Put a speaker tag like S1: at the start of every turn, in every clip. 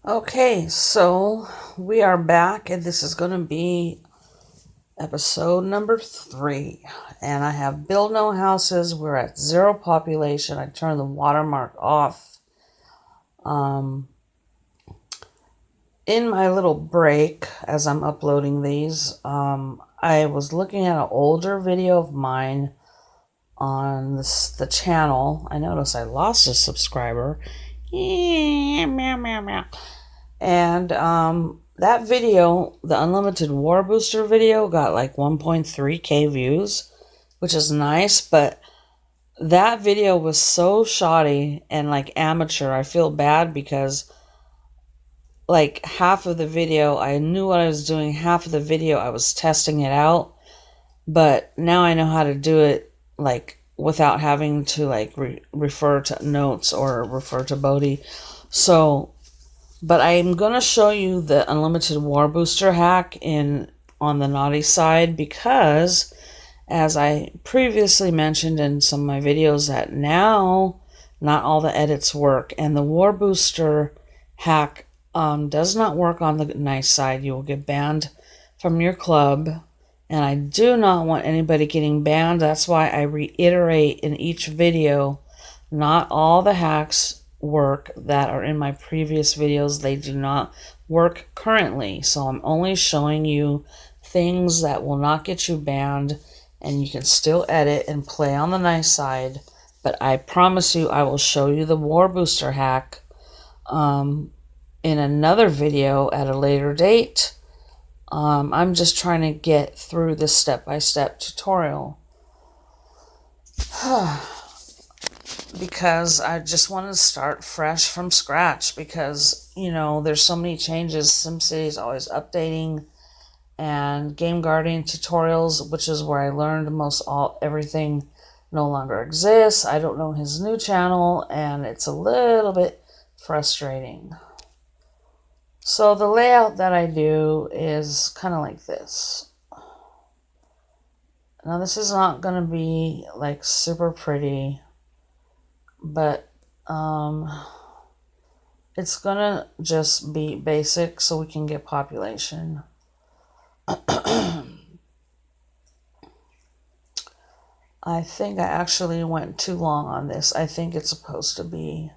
S1: Okay, so we are back, and this is going to be episode number 3. And I have build no houses. We're at 0 population. I turned the watermark off. In my little break, as I'm uploading these, I was looking at an older video of mine on the channel. I noticed I lost a subscriber. Meow, meow, meow. And that video, the Unlimited War Booster video, got like 1.3K views, which is nice, but that video was so shoddy and like amateur. I feel bad because like half of the video, I knew what I was doing. Half of the video, I was testing it out, but now I know how to do it like without having to like refer to notes or refer to Bodhi. But I'm going to show you the Unlimited War Booster hack on the naughty side because, as I previously mentioned in some of my videos, that now not all the edits work. And the War Booster hack does not work on the nice side. You will get banned from your club. And I do not want anybody getting banned. That's why I reiterate in each video, not all the hacks work that are in my previous videos. They do not work currently. So I'm only showing you things that will not get you banned, and you can still edit and play on the nice side. But I promise you I will show you the War Booster hack in another video at a later date. I'm just trying to get through this step-by-step tutorial. Because I just wanted to start fresh from scratch because, you know, there's so many changes. SimCity is always updating, and Game Guardian tutorials, which is where I learned everything, no longer exists. I don't know his new channel, and it's a little bit frustrating. So the layout that I do is kind of like this. Now this is not going to be like super pretty, but it's gonna just be basic so we can get population. I think I actually went too long on this. I think it's supposed to be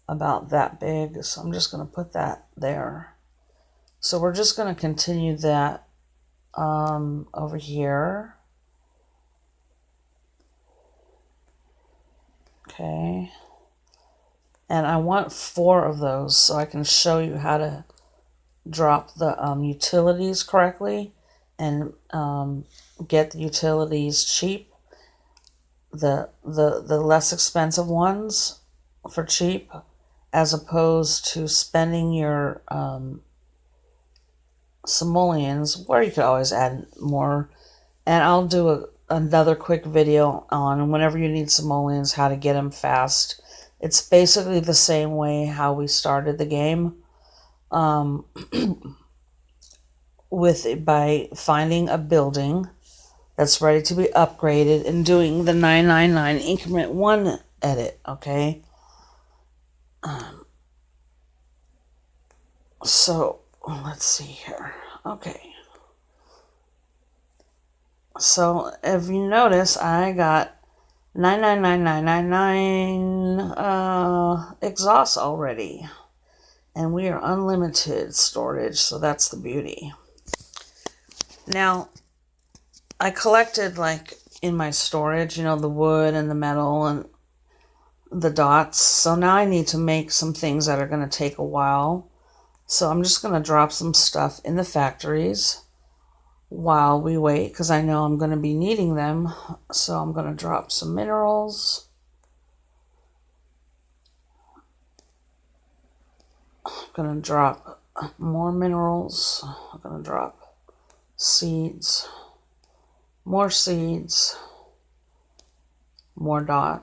S1: about that big, so I'm just gonna put that there. So we're just gonna continue that over here. Okay. And I want 4 of those so I can show you how to drop the utilities correctly and get the utilities cheap. The less expensive ones for cheap, as opposed to spending your simoleons, where you could always add more. And I'll do another quick video on whenever you need simoleons, how to get them fast. It's basically the same way how we started the game, by finding a building that's ready to be upgraded and doing the 999 increment 1 edit, okay? So let's see here. Okay. So if you notice, I got 999,999 exhausts already. And we are unlimited storage, so that's the beauty. Now, I collected, like, in my storage, you know, the wood and the metal and the dots. So now I need to make some things that are going to take a while. So I'm just going to drop some stuff in the factories while we wait, because I know I'm going to be needing them. So I'm going to drop some minerals. I'm going to drop more minerals. I'm going to drop seeds, more seeds, more dots.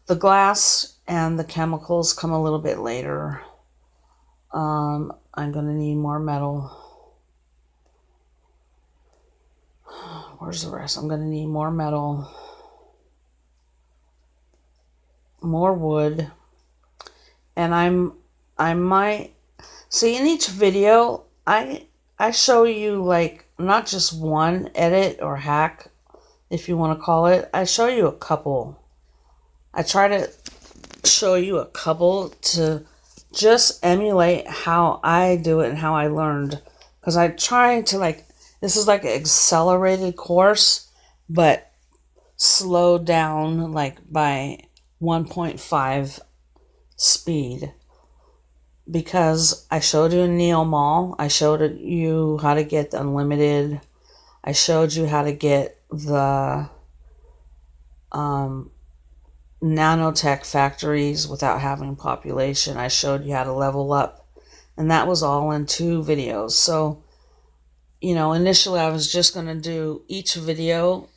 S1: The glass and the chemicals come a little bit later. I'm going to need more metal. Where's the rest? I'm going to need more metal, more wood, And I might see in each video I show you like not just one edit or hack, if you want to call it. I show you a couple. I try to show you a couple to just emulate how I do it and how I learned. Because I try to like, this is like an accelerated course, but slowed down like by 1.5 speed. Because I showed you in Neo Mall, I showed you how to get the unlimited. I showed you how to get the nanotech factories without having population. I showed you how to level up, and that was all in 2 videos. So, you know, initially I was just going to do each video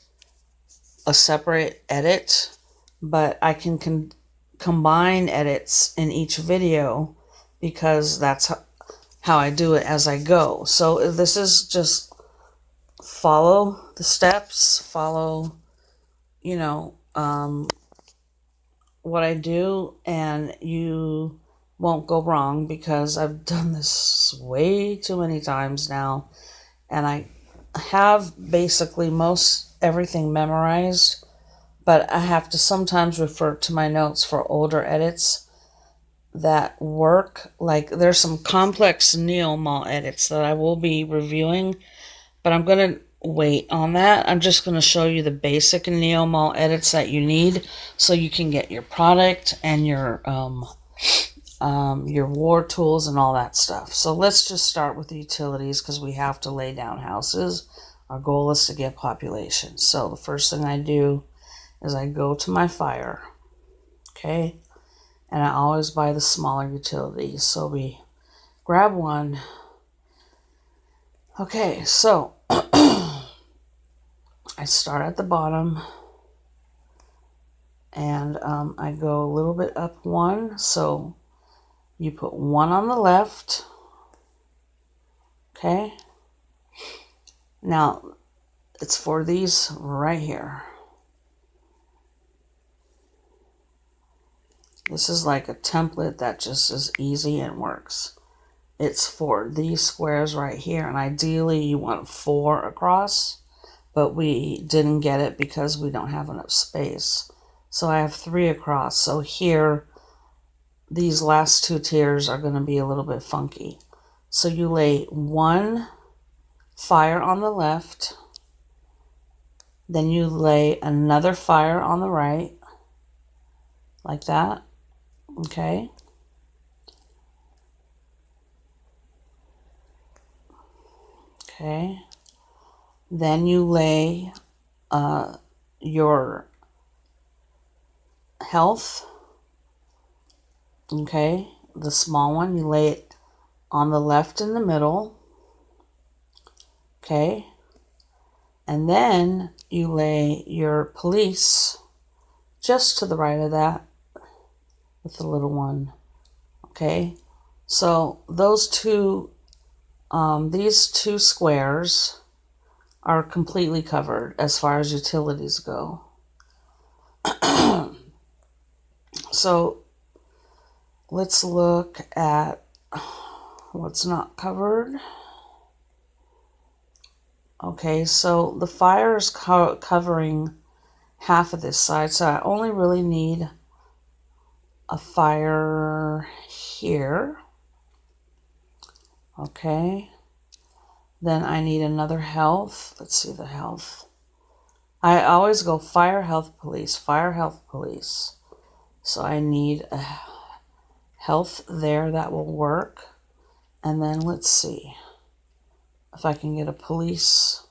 S1: a separate edit, but I can combine edits in each video because that's how I do it as I go. So this is just follow the steps, follow, you know, what I do, and you won't go wrong because I've done this way too many times now, and I have basically most everything memorized, but I have to sometimes refer to my notes for older edits that work. Like there's some complex Neo Mall edits that I will be reviewing, but I'm going to wait on that. I'm just going to show you the basic Neo Mall edits that you need so you can get your product and your war tools and all that stuff. So let's just start with the utilities because we have to lay down houses. Our goal is to get population. So the first thing I do is I go to my fire, okay? And I always buy the smaller utilities. So we grab one. Okay, so I start at the bottom and I go a little bit up one. So you put one on the left. Okay. Now it's for these right here. This is like a template that just is easy and works. It's for these squares right here. And ideally you want 4 across, but we didn't get it because we don't have enough space. So I have 3 across. So here, these last 2 tiers are going to be a little bit funky. So you lay 1 fire on the left, then you lay another fire on the right, like that, okay? Okay. Then you lay your health, okay? The small one, you lay it on the left in the middle, okay? And then you lay your police just to the right of that with the little one, okay? So those two, these 2 squares are completely covered as far as utilities go. So let's look at what's not covered. Okay, so the fire is covering half of this side, so I only really need a fire here. Okay, then I need another health. Let's see the health. I always go fire, health, police, fire, health, police. So I need a health there that will work. And then let's see if I can get a police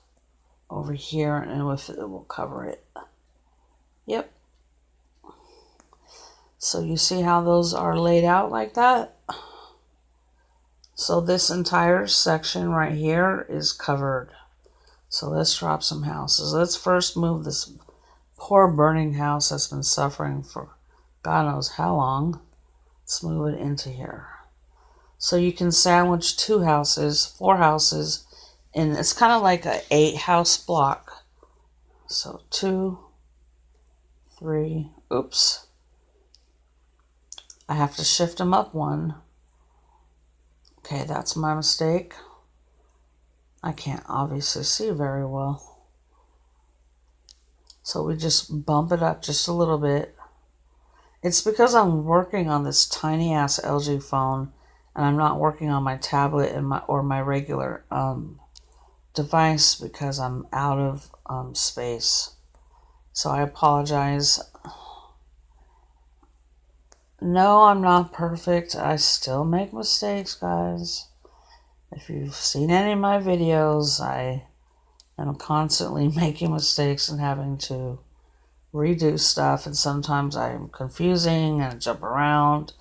S1: over here and if it will cover it. Yep. So you see how those are laid out like that? So this entire section right here is covered. So let's drop some houses. Let's first move this poor burning house that's been suffering for God knows how long. Let's move it into here. So you can sandwich 2 houses, 4 houses, and it's kind of like a 8-house block. So 2, 3, oops. I have to shift them up one. Okay, that's my mistake. I can't obviously see very well. So we just bump it up just a little bit. It's because I'm working on this tiny ass LG phone and I'm not working on my tablet and my regular device because I'm out of space. So I apologize. No, I'm not perfect. I still make mistakes, guys. If you've seen any of my videos, I am constantly making mistakes and having to redo stuff, and sometimes I'm confusing and jump around,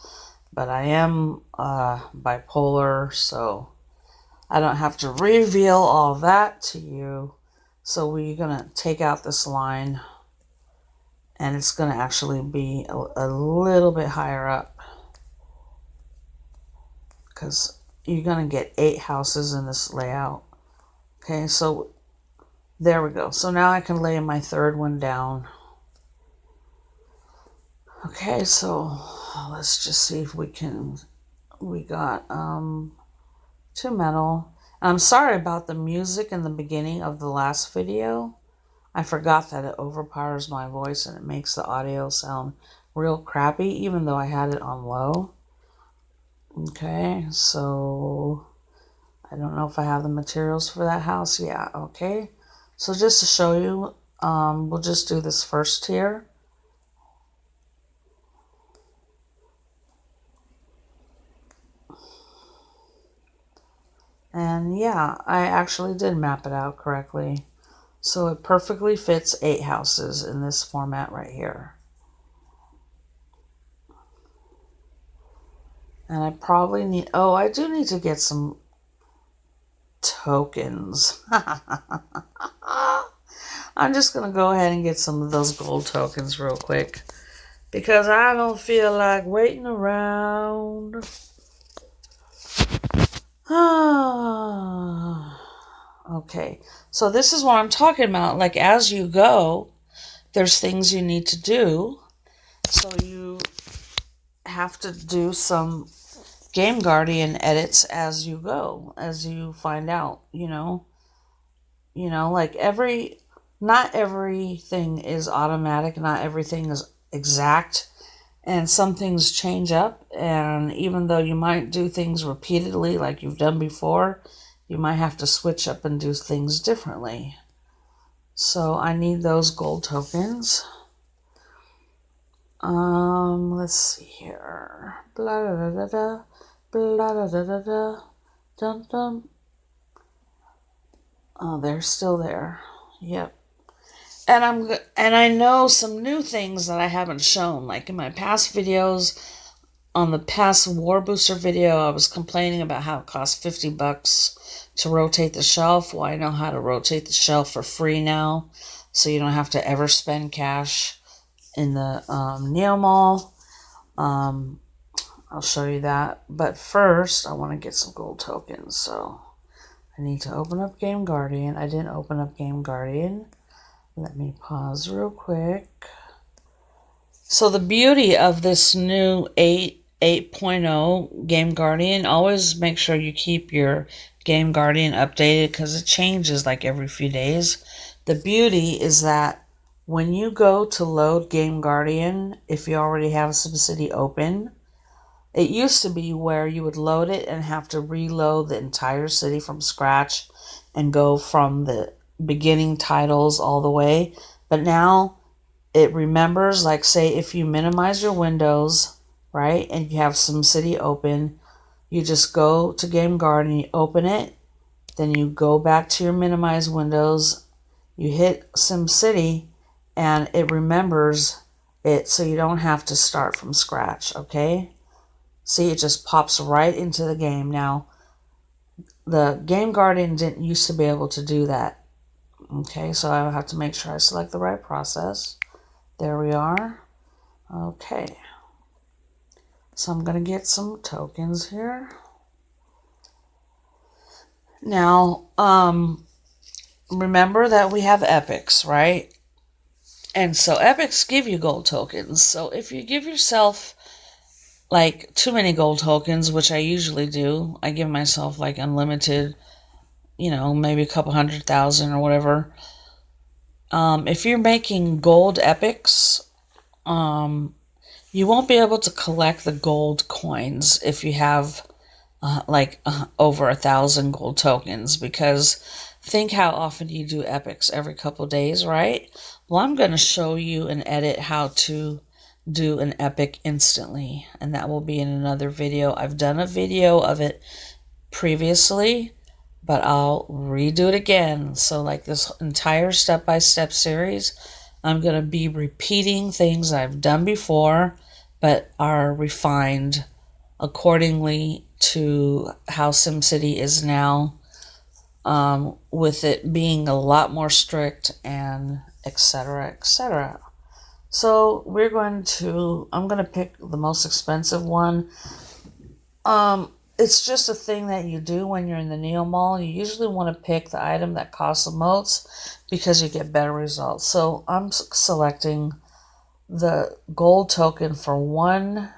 S1: but I am bipolar, so I don't have to reveal all that to you. So we're going to take out this line, and it's going to actually be a little bit higher up, because you're going to get 8 houses in this layout. Okay, so there we go. So now I can lay my third one down. Okay, so let's just see if we got 2 metal. I'm sorry about the music in the beginning of the last video. I forgot that it overpowers my voice and it makes the audio sound real crappy, even though I had it on low. Okay, so I don't know if I have the materials for that house. Yeah, okay. So just to show you, we'll just do this first tier. And yeah, I actually did map it out correctly. So it perfectly fits 8 houses in this format right here. And I probably need, oh, I do need to get some tokens. I'm just going to go ahead and get some of those gold tokens real quick, because I don't feel like waiting around. Okay, so this is what I'm talking about. Like, as you go, there's things you need to do. So you have to do some Game Guardian edits as you go, as you find out, you know, like not everything is automatic, not everything is exact, and some things change up, and even though you might do things repeatedly like you've done before, you might have to switch up and do things differently. So I need those gold tokens. Let's see here. Blah da da da blah da da da da dum dum. Oh, they're still there. Yep. And I know some new things that I haven't shown. Like in my past videos, on the past War Booster video, I was complaining about how it cost $50 to rotate the shelf. Well, I know how to rotate the shelf for free now, so you don't have to ever spend cash in the Neo Mall. I'll show you that. But first, I want to get some gold tokens. So I need to open up Game Guardian. I didn't open up Game Guardian. Let me pause real quick. So the beauty of this new 8.0 Game Guardian, always make sure you keep your Game Guardian updated because it changes like every few days. The beauty is that when you go to load Game Guardian, if you already have SimCity open, it used to be where you would load it and have to reload the entire city from scratch and go from the beginning titles all the way. But now it remembers, like say if you minimize your windows, right, and you have SimCity open, you just go to Game Guardian, you open it, then you go back to your minimized windows, you hit SimCity, and it remembers it so you don't have to start from scratch, okay? See, it just pops right into the game. Now, the Game Guardian didn't used to be able to do that. Okay, so I have to make sure I select the right process. There we are. Okay. So I'm going to get some tokens here. Now, remember that we have epics, right? And so epics give you gold tokens. So if you give yourself like too many gold tokens, which I usually do. I give myself like unlimited, maybe a couple 100,000 or whatever. If you're making gold epics, you won't be able to collect the gold coins if you have over 1,000 gold tokens, because think how often you do epics every couple days, right? Well, I'm going to show you and edit how to do an epic instantly, and that will be in another video. I've done a video of it previously, but I'll redo it again. So like this entire step-by-step series, I'm going to be repeating things I've done before, but are refined accordingly to how SimCity is now, with it being a lot more strict and etc. etc. So I'm going to pick the most expensive one. It's just a thing that you do when you're in the Neo Mall. You usually want to pick the item that costs the most because you get better results. So I'm selecting the gold token for 1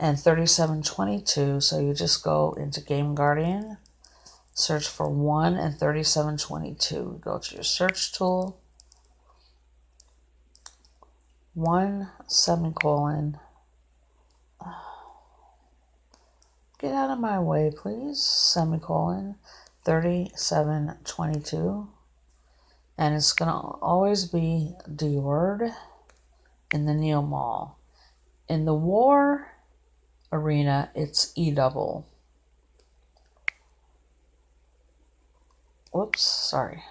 S1: and 37.22. So you just go into Game Guardian, search for 1 and 37.22. Go to your search tool, 1 semicolon. Get out of my way, please. Semicolon 37.22. And it's going to always be the word in the Neo Mall. In the War arena, it's E double. Whoops, sorry.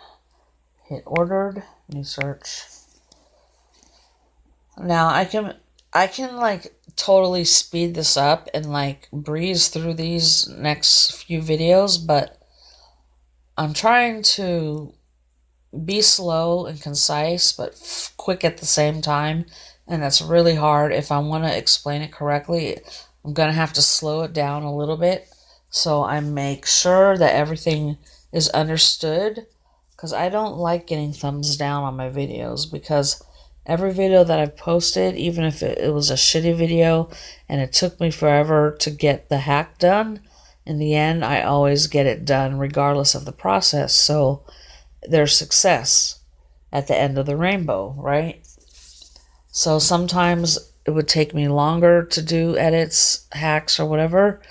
S1: Hit ordered, new search. Now I can like totally speed this up and like breeze through these next few videos, but I'm trying to be slow and concise, but quick at the same time. And that's really hard. If I want to explain it correctly, I'm going to have to slow it down a little bit so I make sure that everything is understood, because I don't like getting thumbs down on my videos, because every video that I've posted, even if it was a shitty video and it took me forever to get the hack done, in the end, I always get it done regardless of the process. So there's success at the end of the rainbow, right? So sometimes it would take me longer to do edits, hacks, or whatever,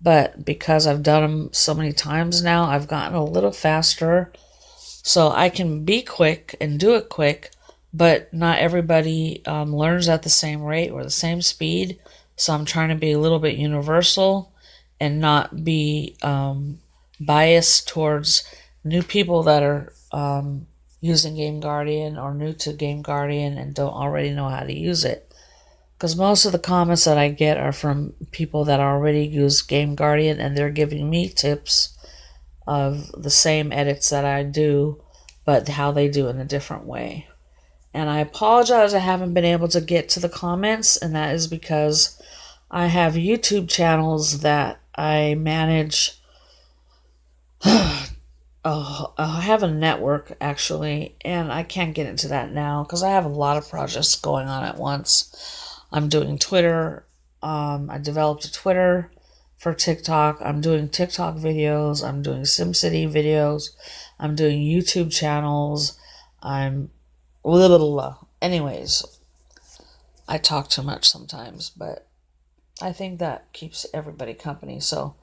S1: but because I've done them so many times now, I've gotten a little faster. So I can be quick and do it quick, but not everybody learns at the same rate or the same speed. So I'm trying to be a little bit universal and not be biased towards new people that are using Game Guardian or new to Game Guardian and don't already know how to use it. Because most of the comments that I get are from people that already use Game Guardian, and they're giving me tips of the same edits that I do, but how they do it in a different way. And I apologize I haven't been able to get to the comments, and that is because I have YouTube channels that I manage. I have a network, actually, and I can't get into that now because I have a lot of projects going on at once. I'm doing Twitter. I developed a Twitter for TikTok. I'm doing TikTok videos. I'm doing SimCity videos. I'm doing YouTube channels. Anyways, I talk too much sometimes, but I think that keeps everybody company. So,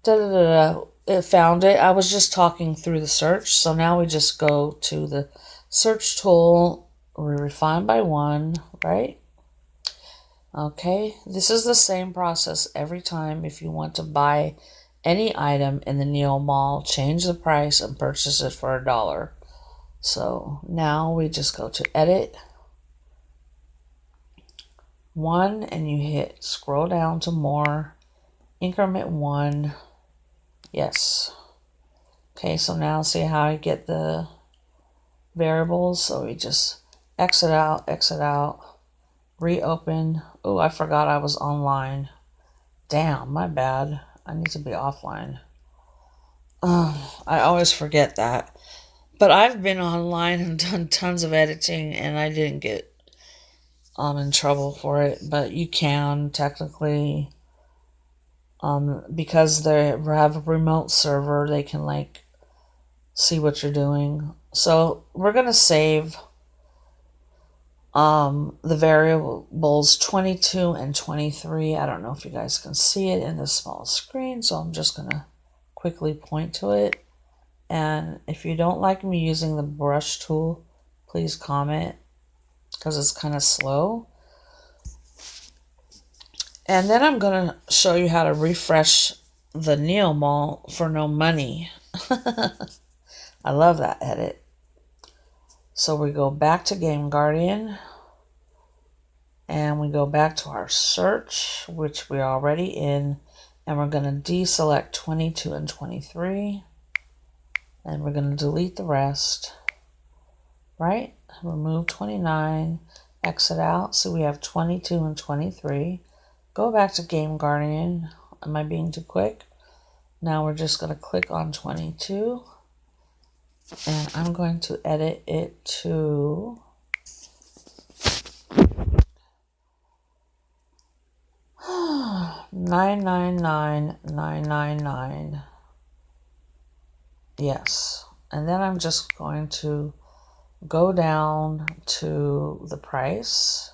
S1: it found it. I was just talking through the search. So now we just go to the search tool. We refine by 1, right? Okay, this is the same process every time. If you want to buy any item in the Neo Mall, change the price and purchase it for $1. So now we just go to edit 1 and you hit scroll down to more, increment 1. Yes. Okay, so now see how I get the variables. So we just exit out, reopen. Oh, I forgot I was online. Damn, my bad. I need to be offline. I always forget that. But I've been online and done tons of editing, and I didn't get I'm in trouble for it, but you can technically, because they have a remote server, they can like see what you're doing. So we're gonna save the variables 22 and 23. I don't know if you guys can see it in this small screen, so I'm just gonna quickly point to it. And if you don't like me using the brush tool, please comment, because it's kind of slow. And then I'm going to show you how to refresh the Neo Mall for no money. I love that edit. So we go back to Game Guardian. And we go back to our search, which we're already in. And we're going to deselect 22 and 23. And we're going to delete the rest. Right? Remove 29. Exit out. So we have 22 and 23. Go back to Game Guardian. Am I being too quick? Now we're just going to click on 22. And I'm going to edit it to 999,999. Yes. And then I'm just going to go down to the price.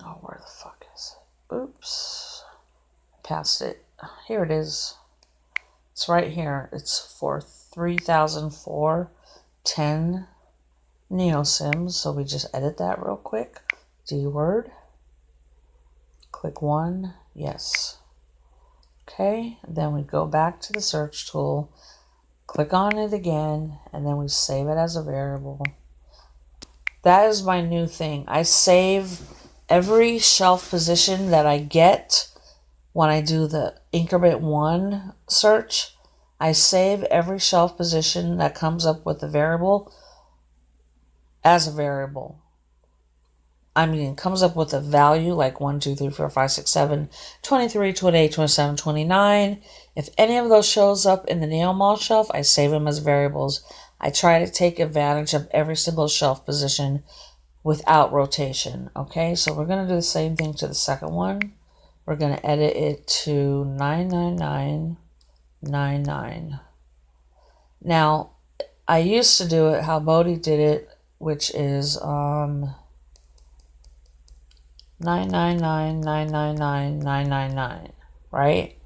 S1: Oh, where the fuck is it? Oops. Passed it. Here it is. It's right here. It's for 3,410 NeoSims. So we just edit that real quick. D word. Click 1. Yes. Okay. Then we go back to the search tool. Click on it again. And then we save it as a variable. That is my new thing. I save every shelf position that I get when I do the increment 1 search. I save every shelf position that comes up with the variable as a variable. I mean, it comes up with a value like 1, 2, 3, 4, 5, 6, 7, 23, 28, 27, 29. If any of those shows up in the Neo Mall shelf, I save them as variables. I try to take advantage of every single shelf position without rotation. Okay, so we're going to do the same thing to the second one. We're going to edit it to 99999. Now, I used to do it how Buildit did it, which is 9999999, right?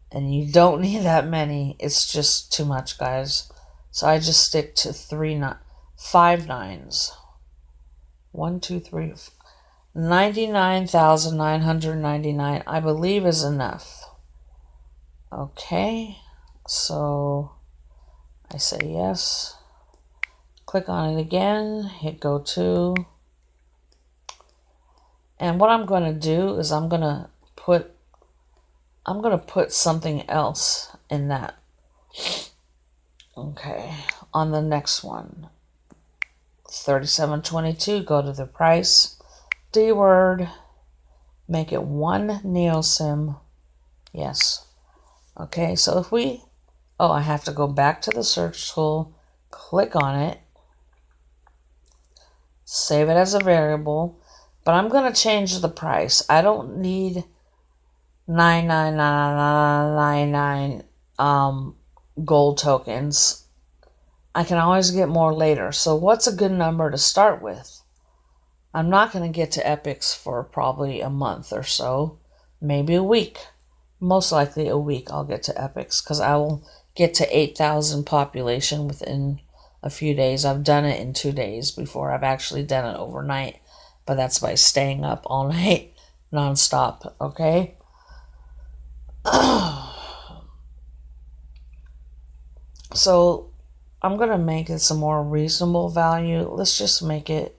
S1: And you don't need that many. It's just too much, guys. So I just stick to 5 nines. 1, 2, 3, 99,999, I believe, is enough. Okay, so I say yes. Click on it again, hit go to. And what I'm going to do is I'm going to put something else in that. Okay, on the next one. 3722, go to the price. D word, make it 1 NeoSim. Yes. Okay, so if we, I have to go back to the search tool, click on it, save it as a variable, but I'm going to change the price. I don't need 99999 gold tokens. I can always get more later. So what's a good number to start with? I'm not going to get to epics for probably a month or so, maybe a week. Most likely a week I'll get to epics, because I will get to 8,000 population within a few days. I've done it in 2 days before. I've actually done it overnight, but that's by staying up all night nonstop, okay? So I'm going to make this a more reasonable value. Let's just make it,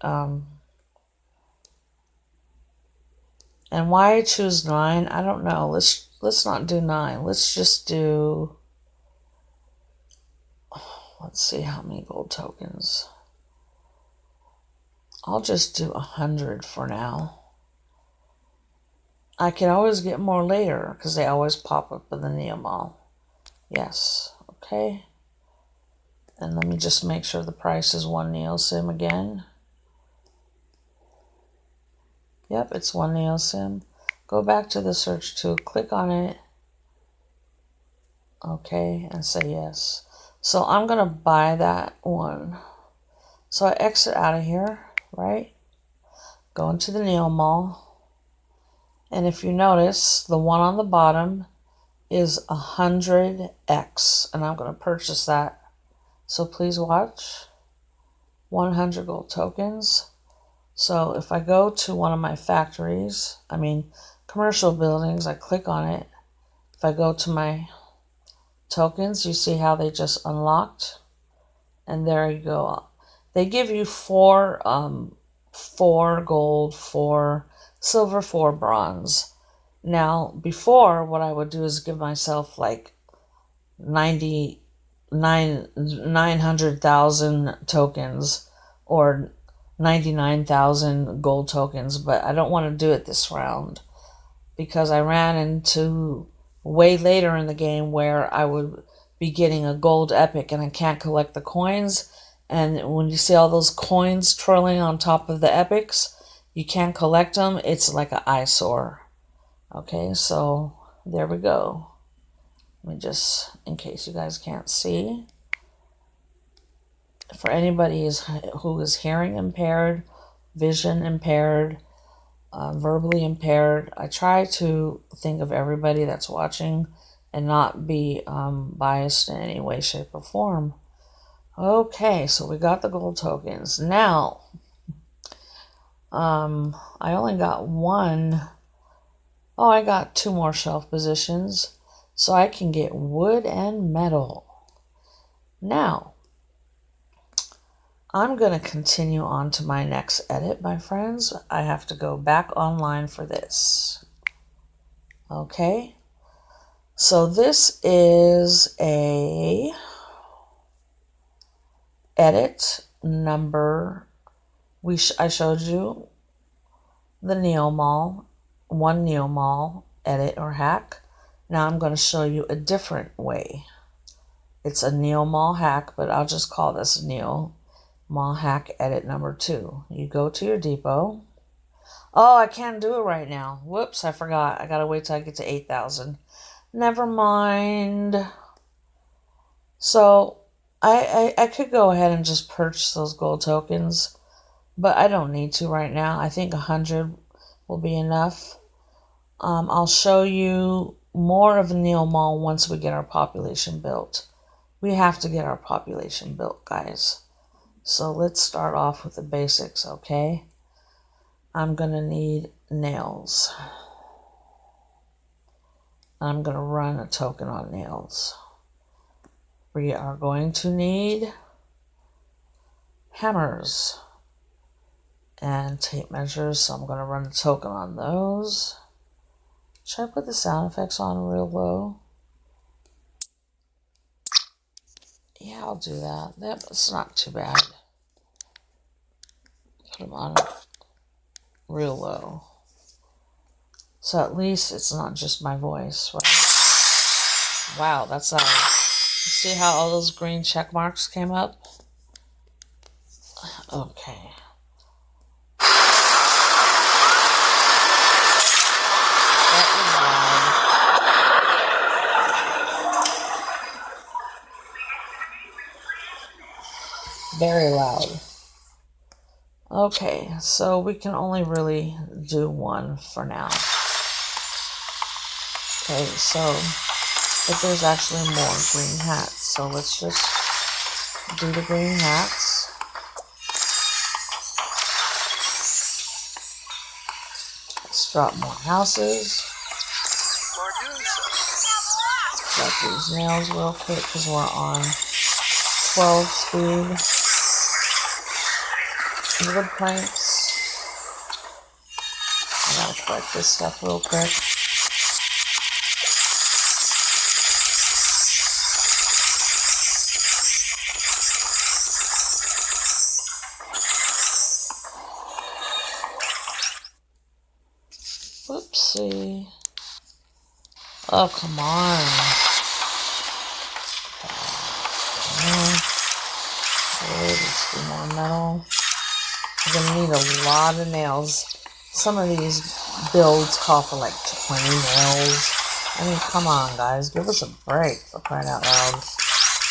S1: and why I choose 9, I don't know. Let's not do 9. Let's just do, let's see how many gold tokens. I'll just do 100 for now. I can always get more later, because they always pop up in the Neo Mall. Yes, okay. And let me just make sure the price is 1 neosim again. Yep, it's 1 neosim. Go back to the search tool, click on it. Okay, and say yes. So I'm gonna buy that one. So I exit out of here, right? Go into the Neo Mall. And if you notice, the one on the bottom is 100x, and I'm gonna purchase that. So please watch. 100 gold tokens. So if I go to one of my factories, commercial buildings, I click on it. If I go to my tokens, you see how they just unlocked, and there you go. They give you 4 gold, 4 silver, 4 bronze. Now before, what I would do is give myself like 900,000 tokens or 99,000 gold tokens, but I don't want to do it this round because I ran into way later in the game where I would be getting a gold epic and I can't collect the coins. And when you see all those coins twirling on top of the epics, you can't collect them. It's like an eyesore. Okay, so there we go. Let me just, in case you guys can't see. For anybody who is hearing impaired, vision impaired, verbally impaired, I try to think of everybody that's watching and not be biased in any way, shape, or form. Okay, so we got the gold tokens. Now, I only got 1. Oh, I got 2 more shelf positions, so I can get wood and metal. Now, I'm going to continue on to my next edit, my friends. I have to go back online for this. Okay. So this is a edit number. I showed you the Neo Mall, 1 Neo Mall edit or hack. Now I'm going to show you a different way. It's a Neo Mall hack, but I'll just call this Neo Mall hack edit number 2. You go to your depot. Oh, I can't do it right now. Whoops, I forgot. I gotta wait till I get to 8,000. Never mind. So I could go ahead and just purchase those gold tokens, but I don't need to right now. I think 100 will be enough. I'll show you more of the Neo Mall once we get our population built. We have to get our population built, guys. So let's start off with the basics, okay? I'm going to need nails. I'm going to run a token on nails. We are going to need hammers and tape measures, so I'm going to run a token on those. Should I put the sound effects on real low? Yeah, I'll do that. That's not too bad. Put them on real low. So at least it's not just my voice, right? Wow, that's loud. You see how all those green check marks came up? Okay. That was loud. Very loud. Okay, so we can only really do 1 for now. Okay, so, but there's actually more green hats, so let's just do the green hats. Let's drop more houses. Drop these nails real quick because we're on 12 speed. Wood planks. I gotta collect this stuff real quick. Whoopsie. Oh, come on. metal. You're going to need a lot of nails. Some of these builds call for like 20 nails. I mean, come on, guys. Give us a break, for crying out loud.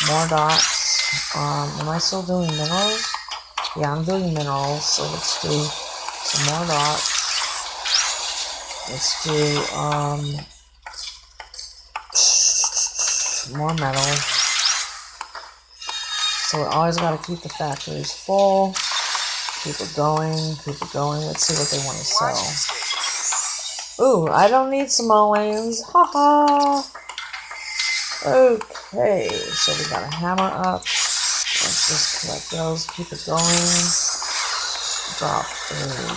S1: More dots. Am I still doing minerals? Yeah, I'm doing minerals, so let's do some more dots. Let's do, more metal. So we always got to keep the factories full. Keep it going, keep it going. Let's see what they want to sell. Ooh, I don't need simoleons. Haha. Okay, so we got a hammer up. Let's just collect those, keep it going. Drop three.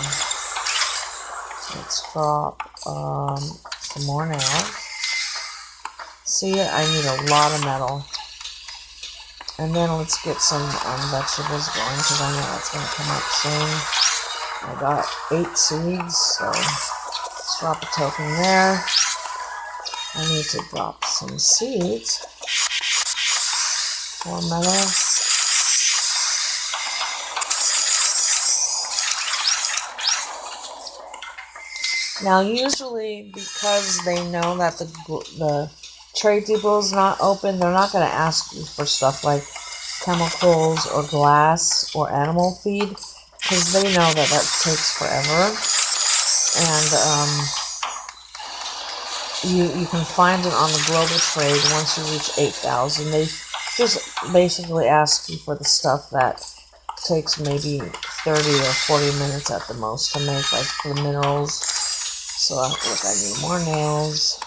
S1: Let's drop some more nails. See, I need a lot of metal. And then let's get some vegetables going, because I know that's going to come up soon. I got 8 seeds, so let's drop a token there. I need to drop some seeds. More metal. Now, usually, because they know that the trade depot is not open, they're not going to ask you for stuff like chemicals or glass or animal feed, because they know that takes forever. And you can find it on the global trade once you reach 8,000. They just basically ask you for the stuff that takes maybe 30 or 40 minutes at the most to make, like the minerals. So look, I need more nails.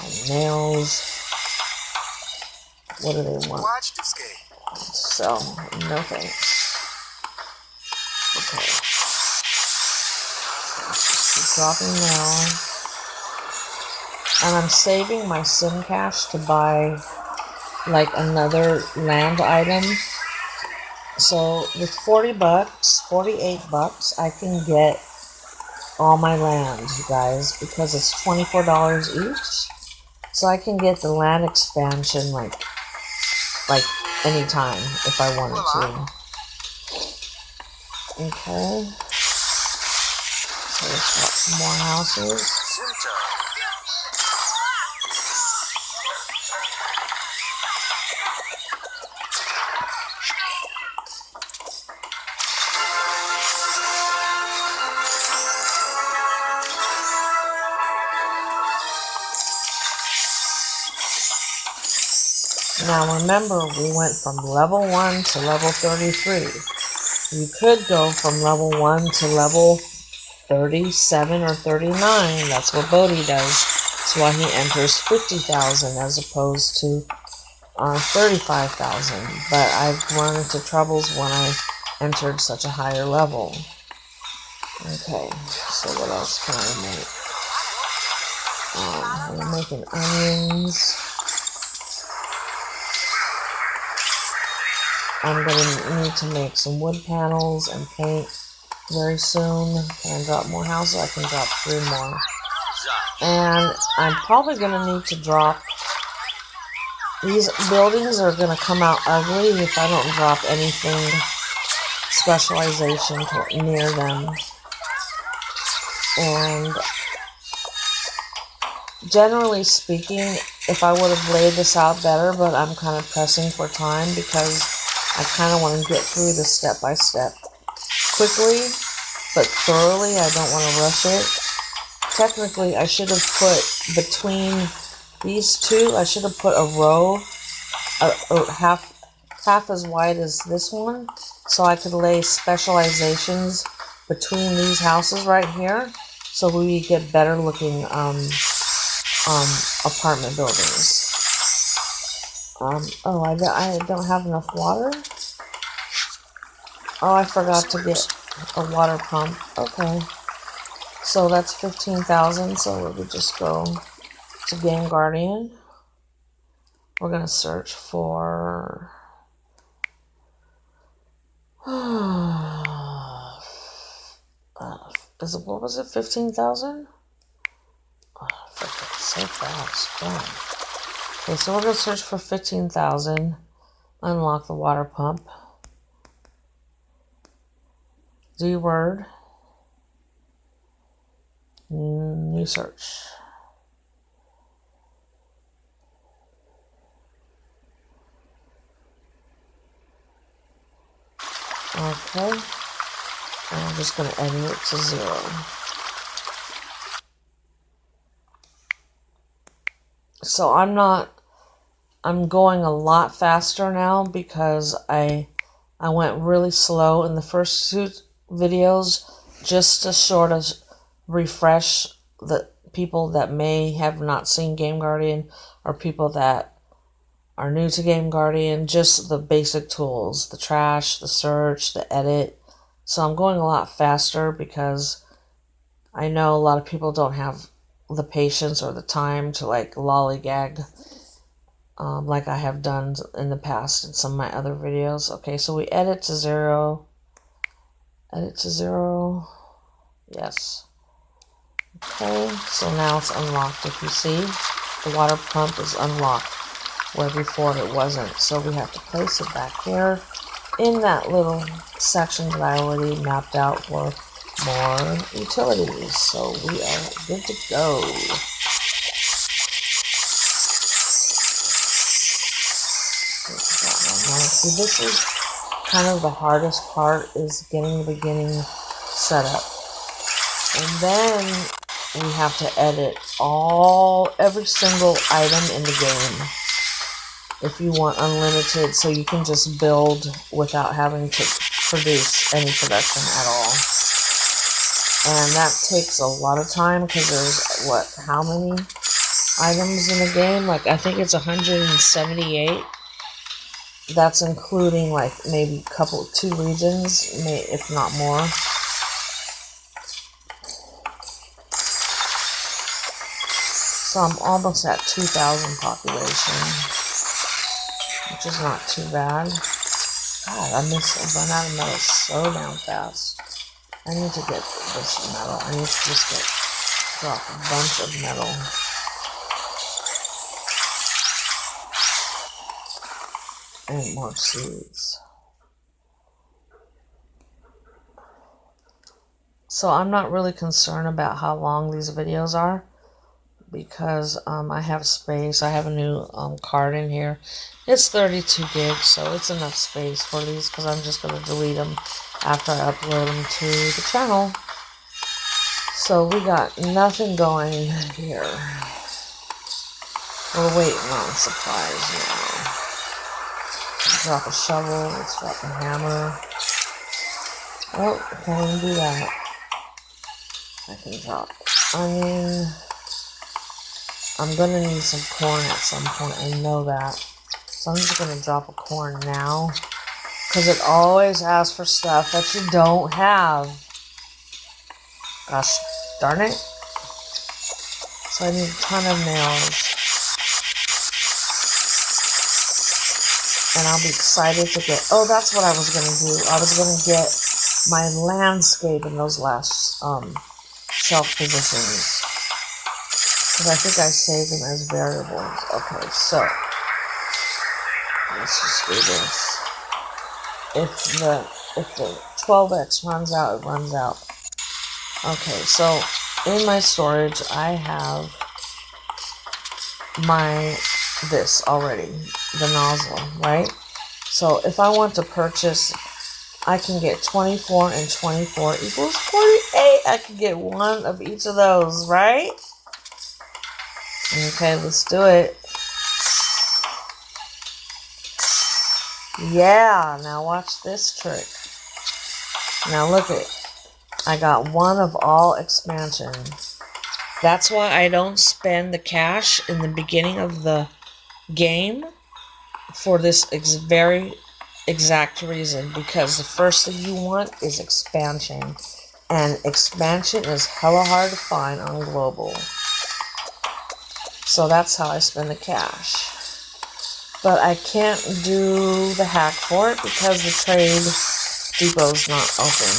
S1: And nails. What do they want? So, no thanks. Okay. So keep dropping now. And I'm saving my sim cash to buy like another land item. So with 40 bucks, 48 bucks, I can get all my land, you guys, because it's $24 each. So I can get the land expansion like anytime if I wanted to. Okay. So let's got some more houses. Now remember, we went from level 1 to level 33. You could go from level 1 to level 37 or 39. That's what Buildit does. That's why he enters 50,000 as opposed to 35,000. But I've run into troubles when I entered such a higher level. Okay, so what else can I make? We're making onions. I'm going to need to make some wood panels and paint very soon. Can I drop more houses? I can drop 3 more. And I'm probably going to need to drop... These buildings are going to come out ugly if I don't drop anything specialization near them. And generally speaking, if I would have laid this out better, but I'm kind of pressing for time because I kind of want to get through this step by step quickly, but thoroughly. I don't want to rush it. Technically, I should have put between these two, I should have put a row, half as wide as this one, so I could lay specializations between these houses right here, so we get better looking apartment buildings. Oh, I don't have enough water? Oh, I forgot to get a water pump. Okay. So that's 15,000, so we would just go to Game Guardian. We're going to search for... what was it, 15,000? Oh, so fast. Damn. Okay, so we're going to search for 15,000. Unlock the water pump. D word. New search. Okay. And I'm just going to edit it to 0. So I'm going a lot faster now because I went really slow in the first 2 videos just to sort of refresh the people that may have not seen Game Guardian or people that are new to Game Guardian, just the basic tools, the trash, the search, the edit. So I'm going a lot faster because I know a lot of people don't have the patience or the time to like lollygag like I have done in the past in some of my other videos. Okay, so we edit to 0. Edit to 0. Yes. Okay, so now it's unlocked. If you see, the water pump is unlocked where before it wasn't. So we have to place it back here in that little section that I already mapped out for more utilities. So we are good to go. Now, see, this is kind of the hardest part, is getting the beginning set up. And then we have to edit every single item in the game if you want unlimited, so you can just build without having to produce any production at all. And that takes a lot of time because there's, how many items in the game? Like, I think it's 178. That's including like maybe 2 regions, if not more. So I'm almost at 2,000 population, which is not too bad. God, I run out of metal so damn fast. I need to get this metal. I need to just drop a bunch of metal. And more seeds. So I'm not really concerned about how long these videos are, because I have space. I have a new card in here. It's 32 gigs, so it's enough space for these, because I'm just going to delete them after I upload them to the channel. So we got nothing going here. We're waiting on supplies now. Drop a shovel, let's drop a hammer. Oh, can't even do that. I can drop onion. I'm gonna need some corn at some point, I know that. So I'm just gonna drop a corn now, because it always asks for stuff that you don't have. Gosh darn it. So I need a ton of nails. And I'll be excited to get, oh, that's what I was going to do. I was going to get my landscape in those last shelf positions, because I think I saved them as variables. Okay, so let's just do this. If the 12x runs out, it runs out. Okay, so in my storage, I have this already, the nozzle, right? So if I want to purchase, I can get 24 and 24 equals 48. I can get one of each of those, right? Okay, let's do it. Yeah, now watch this trick. Now look at it. I got one of all expansion. That's why I don't spend the cash in the beginning of the game, for this very exact reason, because the first thing you want is expansion, and expansion is hella hard to find on global. So that's how I spend the cash. But I can't do the hack for it because the trade depot's not open.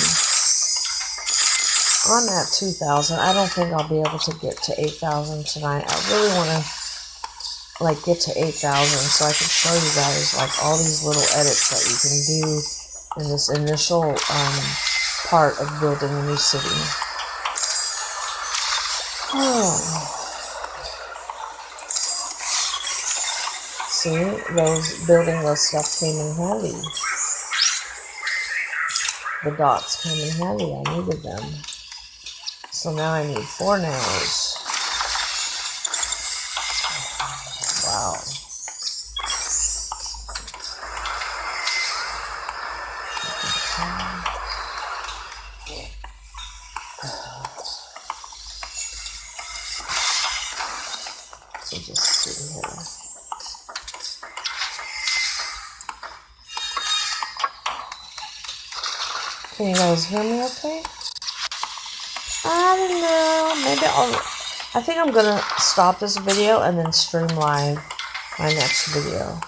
S1: On that 2,000, I don't think I'll be able to get to 8,000 tonight. I really want to get to 8,000 so I can show you guys all these little edits that you can do in this initial part of building a new city. Oh. See, building those stuff came in handy. The dots came in handy. I needed them. So now I need 4 nails. Wow. So just see here. Can you guys hear me okay? I don't know. Maybe I think I'm gonna stop this video and then stream live my next video.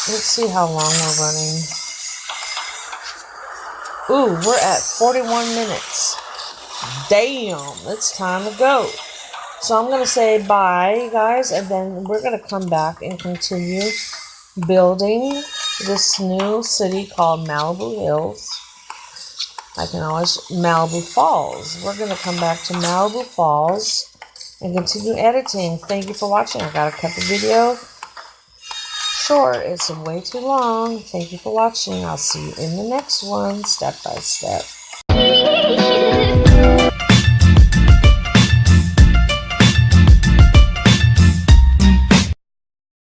S1: Let's see how long we're running. Ooh, we're at 41 minutes. Damn, it's time to go. So I'm going to say bye, guys, and then we're going to come back and continue building this new city called Malibu Hills. Malibu Falls. We're going to come back to Malibu Falls and continue editing. Thank you for watching. I got to cut the video short. It's way too long. Thank you for watching. I'll see you in the next one, step by step.